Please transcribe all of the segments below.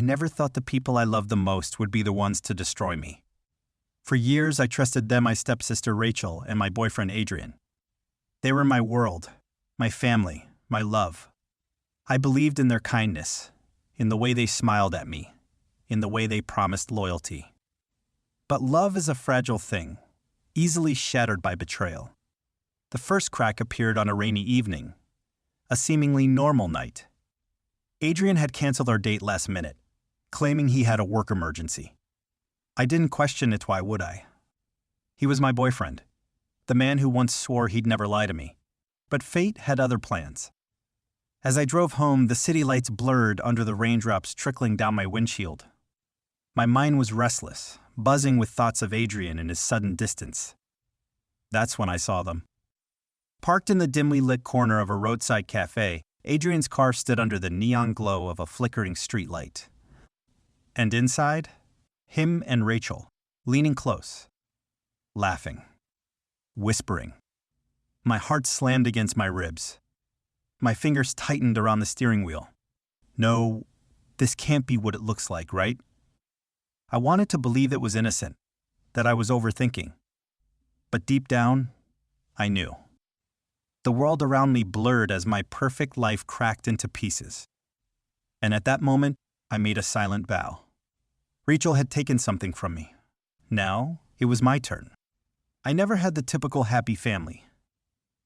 I never thought the people I loved the most would be the ones to destroy me. For years, I trusted them, my stepsister Rachel and my boyfriend Adrian. They were my world, my family, my love. I believed in their kindness, in the way they smiled at me, in the way they promised loyalty. But love is a fragile thing, easily shattered by betrayal. The first crack appeared on a rainy evening, a seemingly normal night. Adrian had canceled our date last minute, claiming he had a work emergency. I didn't question it, why would I? He was my boyfriend, the man who once swore he'd never lie to me. But fate had other plans. As I drove home, the city lights blurred under the raindrops trickling down my windshield. My mind was restless, buzzing with thoughts of Adrian and his sudden distance. That's when I saw them. Parked in the dimly lit corner of a roadside cafe, Adrian's car stood under the neon glow of a flickering streetlight. And inside, him and Rachel, leaning close, laughing, whispering. My heart slammed against my ribs. My fingers tightened around the steering wheel. No, this can't be what it looks like, right? I wanted to believe it was innocent, that I was overthinking. But deep down, I knew. The world around me blurred as my perfect life cracked into pieces. And at that moment, I made a silent vow. Rachel had taken something from me. Now, it was my turn. I never had the typical happy family.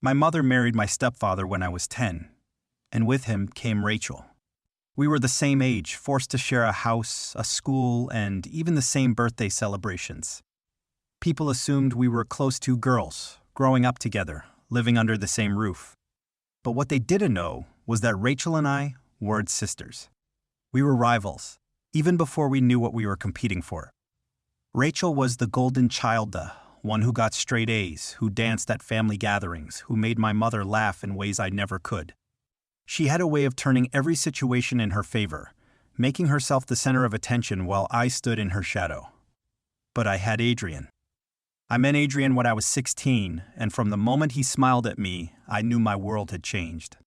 My mother married my stepfather when I was 10, and with him came Rachel. We were the same age, forced to share a house, a school, and even the same birthday celebrations. People assumed we were close two girls, growing up together, living under the same roof. But what they didn't know was that Rachel and I weren't sisters. We were rivals, even before we knew what we were competing for. Rachel was the golden child, one who got straight A's, who danced at family gatherings, who made my mother laugh in ways I never could. She had a way of turning every situation in her favor, making herself the center of attention while I stood in her shadow. But I had Adrian. I met Adrian when I was 16, and from the moment he smiled at me, I knew my world had changed.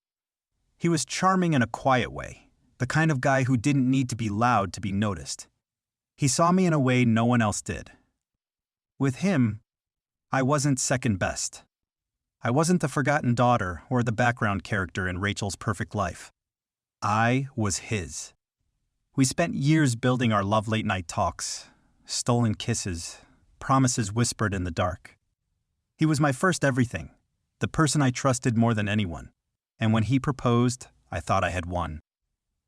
He was charming in a quiet way, the kind of guy who didn't need to be loud to be noticed. He saw me in a way no one else did. With him, I wasn't second best. I wasn't the forgotten daughter or the background character in Rachel's perfect life. I was his. We spent years building our love late-night talks, stolen kisses, promises whispered in the dark. He was my first everything, the person I trusted more than anyone. And when he proposed, I thought I had won.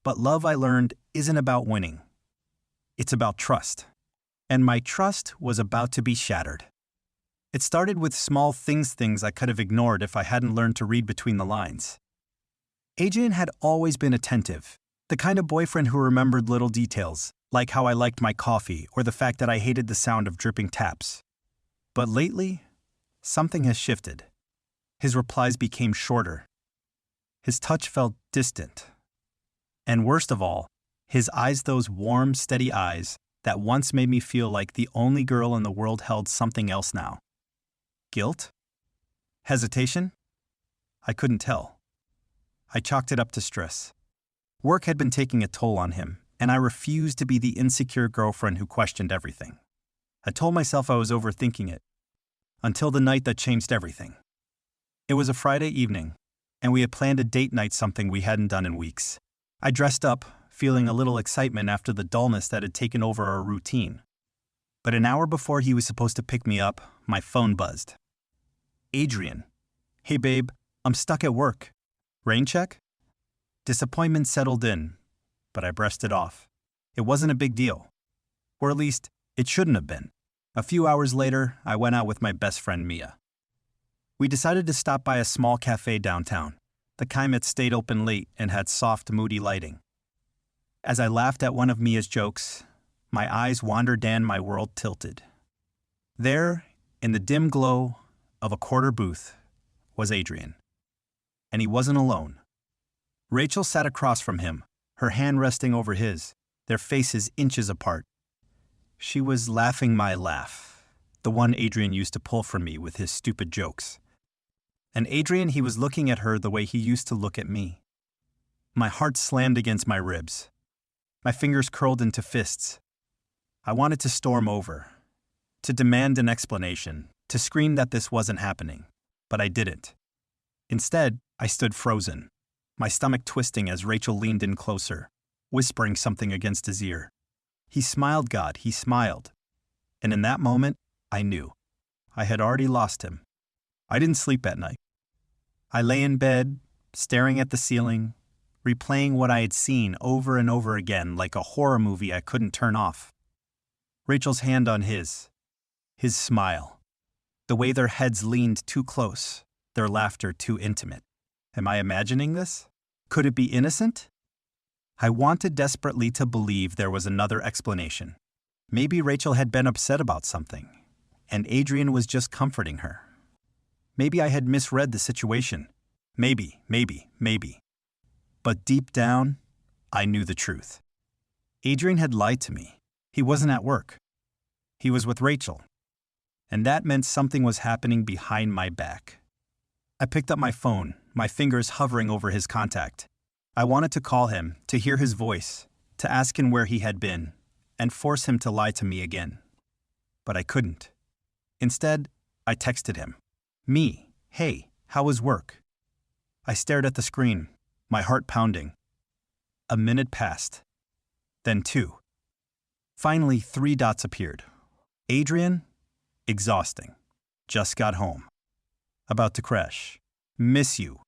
But love, I learned, isn't about winning. It's about trust. And my trust was about to be shattered. It started with small things I could have ignored if I hadn't learned to read between the lines. Adrian had always been attentive, the kind of boyfriend who remembered little details, like how I liked my coffee or the fact that I hated the sound of dripping taps. But lately, something has shifted. His replies became shorter. His touch felt distant. And worst of all, his eyes, those warm, steady eyes that once made me feel like the only girl in the world, held something else now. Guilt? Hesitation? I couldn't tell. I chalked it up to stress. Work had been taking a toll on him, and I refused to be the insecure girlfriend who questioned everything. I told myself I was overthinking it, until the night that changed everything. It was a Friday evening, and we had planned a date night, something we hadn't done in weeks. I dressed up, feeling a little excitement after the dullness that had taken over our routine. But an hour before he was supposed to pick me up, my phone buzzed. Adrian. Hey babe, I'm stuck at work. Rain check? Disappointment settled in, but I brushed it off. It wasn't a big deal. Or at least, it shouldn't have been. A few hours later, I went out with my best friend Mia. We decided to stop by a small cafe downtown, the kind that stayed open late and had soft, moody lighting. As I laughed at one of Mia's jokes, my eyes wandered and my world tilted. There, in the dim glow of a quarter booth, was Adrian. And he wasn't alone. Rachel sat across from him, her hand resting over his, their faces inches apart. She was laughing my laugh, the one Adrian used to pull from me with his stupid jokes. And Adrian, he was looking at her the way he used to look at me. My heart slammed against my ribs. My fingers curled into fists. I wanted to storm over, to demand an explanation, to scream that this wasn't happening, but I didn't. Instead, I stood frozen, my stomach twisting as Rachel leaned in closer, whispering something against his ear. He smiled, God, he smiled. And in that moment, I knew. I had already lost him. I didn't sleep at night. I lay in bed, staring at the ceiling, replaying what I had seen over and over again like a horror movie I couldn't turn off. Rachel's hand on his smile, the way their heads leaned too close, their laughter too intimate. Am I imagining this? Could it be innocent? I wanted desperately to believe there was another explanation. Maybe Rachel had been upset about something, and Adrian was just comforting her. Maybe I had misread the situation. Maybe. But deep down, I knew the truth. Adrian had lied to me. He wasn't at work. He was with Rachel. And that meant something was happening behind my back. I picked up my phone, my fingers hovering over his contact. I wanted to call him, to hear his voice, to ask him where he had been, and force him to lie to me again. But I couldn't. Instead, I texted him. Me, hey, how was work? I stared at the screen, my heart pounding. A minute passed. Then 2. Finally, 3 dots appeared. Adrian, exhausting. Just got home. About to crash. Miss you.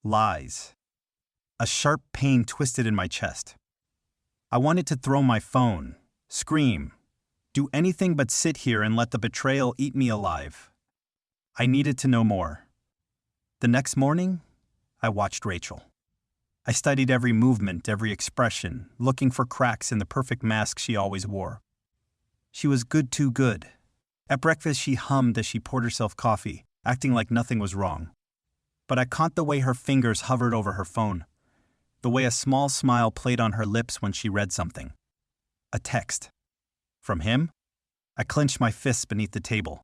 Lies. A sharp pain twisted in my chest. I wanted to throw my phone, scream, do anything but sit here and let the betrayal eat me alive. I needed to know more. The next morning, I watched Rachel. I studied every movement, every expression, looking for cracks in the perfect mask she always wore. She was too good. At breakfast, she hummed as she poured herself coffee, acting like nothing was wrong. But I caught the way her fingers hovered over her phone, the way a small smile played on her lips when she read something. A text. From him? I clenched my fists beneath the table.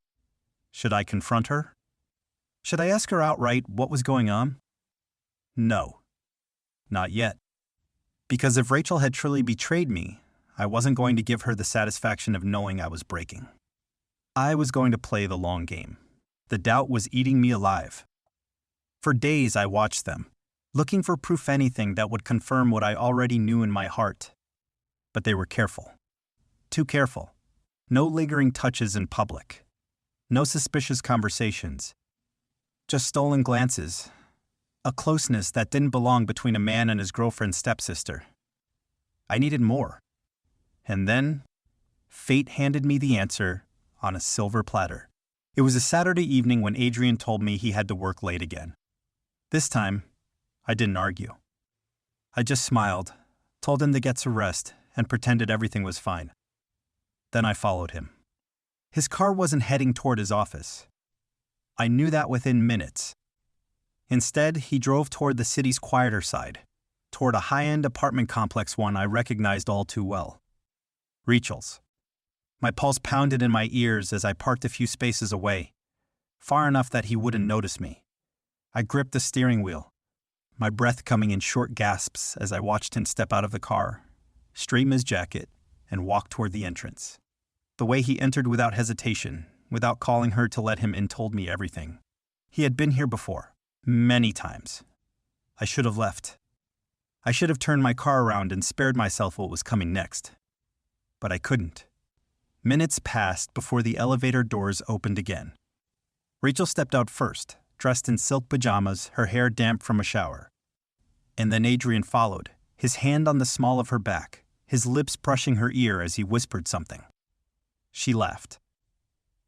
Should I confront her? Should I ask her outright what was going on? No. Not yet. Because if Rachel had truly betrayed me, I wasn't going to give her the satisfaction of knowing I was breaking. I was going to play the long game. The doubt was eating me alive. For days I watched them, looking for proof anything that would confirm what I already knew in my heart. But they were careful. Too careful. No lingering touches in public. No suspicious conversations. Just stolen glances. A closeness that didn't belong between a man and his girlfriend's stepsister. I needed more. And then, fate handed me the answer on a silver platter. It was a Saturday evening when Adrian told me he had to work late again. This time, I didn't argue. I just smiled, told him to get some rest, and pretended everything was fine. Then I followed him. His car wasn't heading toward his office. I knew that within minutes. Instead, he drove toward the city's quieter side, toward a high-end apartment complex, one I recognized all too well. Rachel's. My pulse pounded in my ears as I parked a few spaces away, far enough that he wouldn't notice me. I gripped the steering wheel, my breath coming in short gasps as I watched him step out of the car, straighten his jacket, and walk toward the entrance. The way he entered without hesitation, without calling her to let him in, told me everything. He had been here before, many times. I should have left. I should have turned my car around and spared myself what was coming next. But I couldn't. Minutes passed before the elevator doors opened again. Rachel stepped out first, dressed in silk pajamas, her hair damp from a shower. And then Adrian followed, his hand on the small of her back, his lips brushing her ear as he whispered something. She laughed.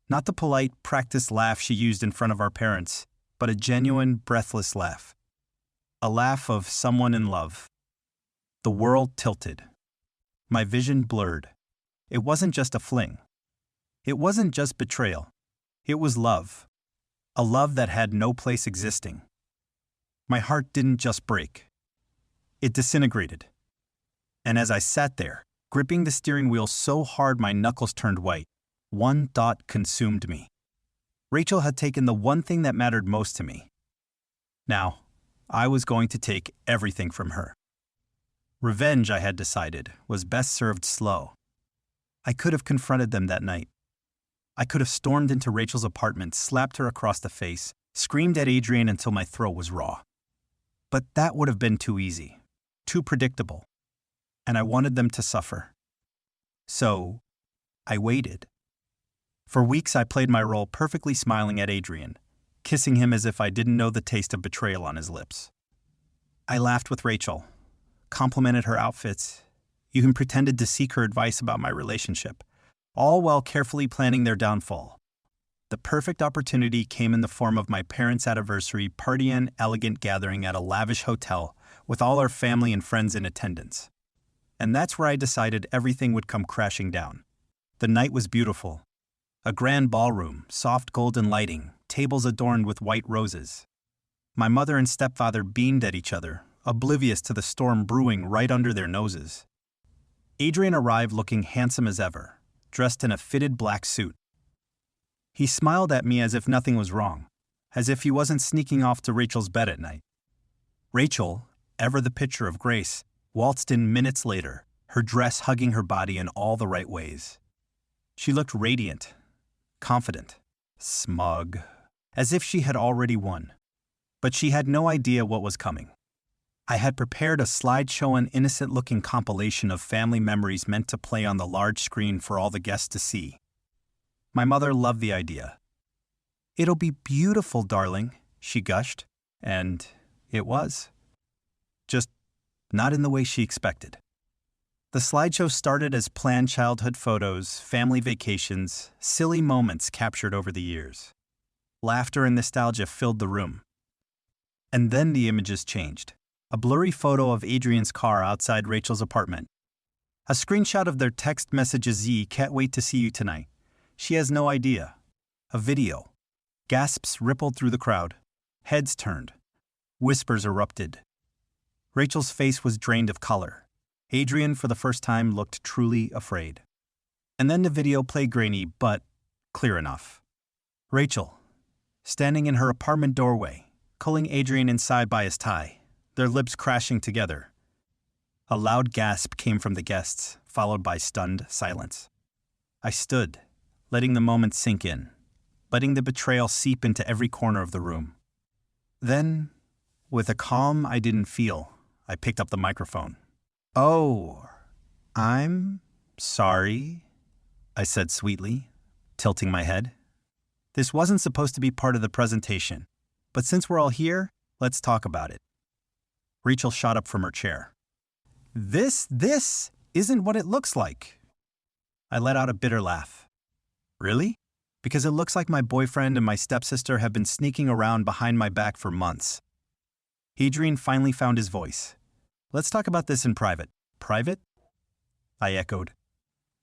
Not the polite, practiced laugh she used in front of our parents, but a genuine, breathless laugh. A laugh of someone in love. The world tilted. My vision blurred. It wasn't just a fling. It wasn't just betrayal. It was love. A love that had no place existing. My heart didn't just break. It disintegrated. And as I sat there, gripping the steering wheel so hard my knuckles turned white, one thought consumed me. Rachel had taken the one thing that mattered most to me. Now, I was going to take everything from her. Revenge, I had decided, was best served slow. I could have confronted them that night. I could have stormed into Rachel's apartment, slapped her across the face, screamed at Adrian until my throat was raw. But that would have been too easy, too predictable, and I wanted them to suffer. So, I waited. For weeks I played my role, perfectly smiling at Adrian, kissing him as if I didn't know the taste of betrayal on his lips. I laughed with Rachel, complimented her outfits, even pretended to seek her advice about my relationship, all while carefully planning their downfall. The perfect opportunity came in the form of my parents' anniversary party, an elegant gathering at a lavish hotel with all our family and friends in attendance. And that's where I decided everything would come crashing down. The night was beautiful. A grand ballroom, soft golden lighting, tables adorned with white roses. My mother and stepfather beamed at each other, oblivious to the storm brewing right under their noses. Adrian arrived looking handsome as ever, dressed in a fitted black suit. He smiled at me as if nothing was wrong, as if he wasn't sneaking off to Rachel's bed at night. Rachel, ever the picture of grace, waltzed in minutes later, her dress hugging her body in all the right ways. She looked radiant, confident, smug, as if she had already won. But she had no idea what was coming. I had prepared a slideshow, an innocent-looking compilation of family memories meant to play on the large screen for all the guests to see. My mother loved the idea. "It'll be beautiful, darling," she gushed, and it was. Just not in the way she expected. The slideshow started as planned childhood photos, family vacations, silly moments captured over the years. Laughter and nostalgia filled the room. And then the images changed. A blurry photo of Adrian's car outside Rachel's apartment. A screenshot of their text messages: "Z, can't wait to see you tonight. She has no idea." A video. Gasps rippled through the crowd. Heads turned. Whispers erupted. Rachel's face was drained of color. Adrian, for the first time, looked truly afraid. And then the video played, grainy but clear enough. Rachel, standing in her apartment doorway, pulling Adrian inside by his tie, their lips crashing together. A loud gasp came from the guests, followed by stunned silence. I stood, letting the moment sink in, letting the betrayal seep into every corner of the room. Then, with a calm I didn't feel, I picked up the microphone. "Oh, I'm sorry," I said sweetly, tilting my head. This wasn't supposed to be part of the presentation, but since we're all here, let's talk about it. Rachel shot up from her chair. This isn't what it looks like." I let out a bitter laugh. "Really? Because it looks like my boyfriend and my stepsister have been sneaking around behind my back for months." Adrian finally found his voice. "Let's talk about this in private." "Private?" I echoed.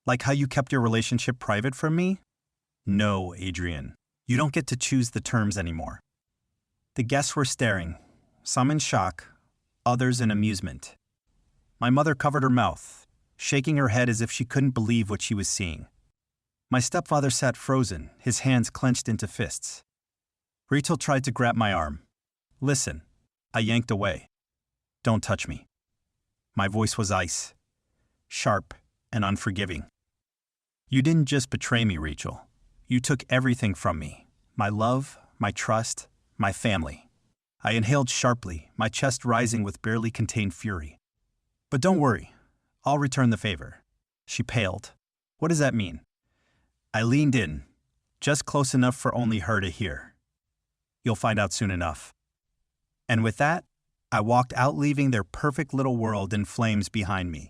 "Like how you kept your relationship private from me?" "No, Adrian. You don't get to choose the terms anymore." The guests were staring, some in shock, others in amusement. My mother covered her mouth, shaking her head as if she couldn't believe what she was seeing. My stepfather sat frozen, his hands clenched into fists. Rachel tried to grab my arm. "Listen." I yanked away. "Don't touch me." My voice was ice, sharp and unforgiving. "You didn't just betray me, Rachel. You took everything from me. My love, my trust, my family." I inhaled sharply, my chest rising with barely contained fury. "But don't worry. I'll return the favor." She paled. "What does that mean?" I leaned in, just close enough for only her to hear. "You'll find out soon enough." And with that, I walked out, leaving their perfect little world in flames behind me.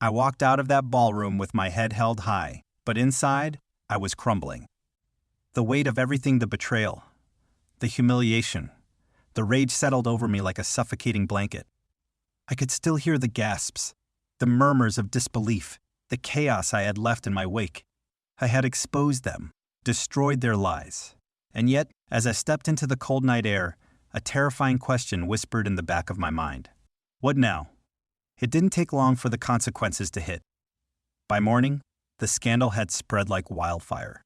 I walked out of that ballroom with my head held high, but inside, I was crumbling. The weight of everything, the betrayal, the humiliation, the rage settled over me like a suffocating blanket. I could still hear the gasps, the murmurs of disbelief, the chaos I had left in my wake. I had exposed them, destroyed their lies. And yet, as I stepped into the cold night air, a terrifying question whispered in the back of my mind. What now? It didn't take long for the consequences to hit. By morning, the scandal had spread like wildfire.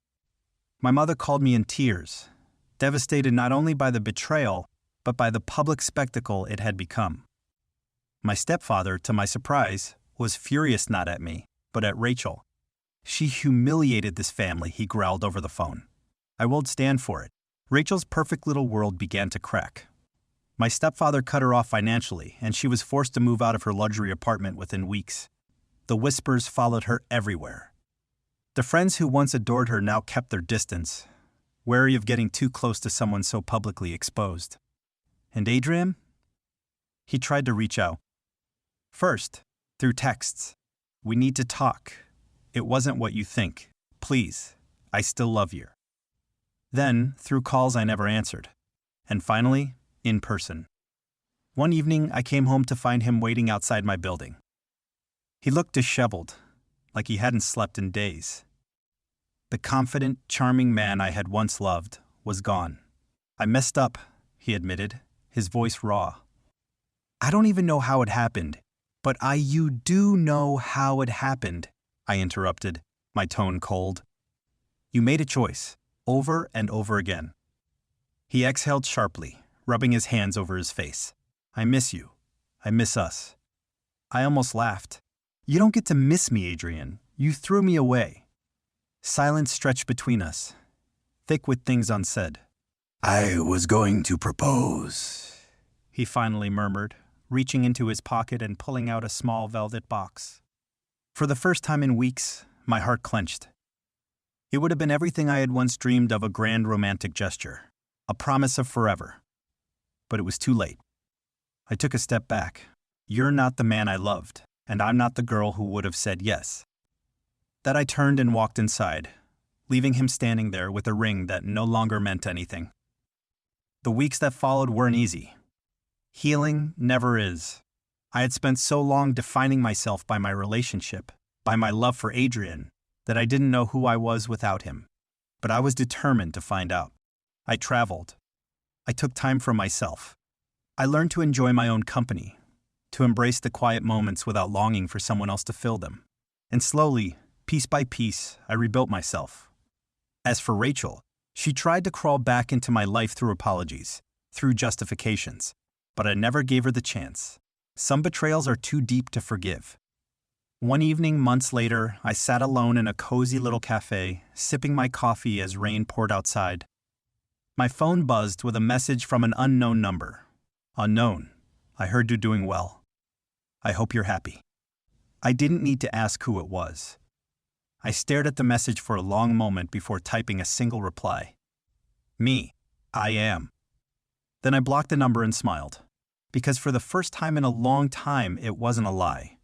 My mother called me in tears, devastated not only by the betrayal, but by the public spectacle it had become. My stepfather, to my surprise, was furious not at me, but at Rachel. She humiliated this family, he growled over the phone. I won't stand for it. Rachel's perfect little world began to crack. My stepfather cut her off financially, and she was forced to move out of her luxury apartment within weeks. The whispers followed her everywhere. The friends who once adored her now kept their distance, wary of getting too close to someone so publicly exposed. And Adrian? He tried to reach out. First, through texts. We need to talk. It wasn't what you think. Please, I still love you. Then, through calls I never answered. And finally, in person. One evening, I came home to find him waiting outside my building. He looked disheveled, like he hadn't slept in days. The confident, charming man I had once loved was gone. I messed up, he admitted, his voice raw. I don't even know how it happened, but you do know how it happened, I interrupted, my tone cold. You made a choice, over and over again. He exhaled sharply, rubbing his hands over his face. I miss you. I miss us. I almost laughed. You don't get to miss me, Adrian. You threw me away. Silence stretched between us, thick with things unsaid. I was going to propose, he finally murmured, reaching into his pocket and pulling out a small velvet box. For the first time in weeks, my heart clenched. It would have been everything I had once dreamed of, a grand romantic gesture, a promise of forever. But it was too late. I took a step back. You're not the man I loved, and I'm not the girl who would have said yes. That I turned and walked inside, leaving him standing there with a ring that no longer meant anything. The weeks that followed weren't easy. Healing never is. I had spent so long defining myself by my relationship, by my love for Adrian, that I didn't know who I was without him. But I was determined to find out. I traveled. I took time for myself. I learned to enjoy my own company, to embrace the quiet moments without longing for someone else to fill them. And slowly, piece by piece, I rebuilt myself. As for Rachel, she tried to crawl back into my life through apologies, through justifications, but I never gave her the chance. Some betrayals are too deep to forgive. One evening, months later, I sat alone in a cozy little cafe, sipping my coffee as rain poured outside. My phone buzzed with a message from an unknown number. Unknown, I heard you're doing well. I hope you're happy. I didn't need to ask who it was. I stared at the message for a long moment before typing a single reply. Me, I am. Then I blocked the number and smiled, because for the first time in a long time, it wasn't a lie.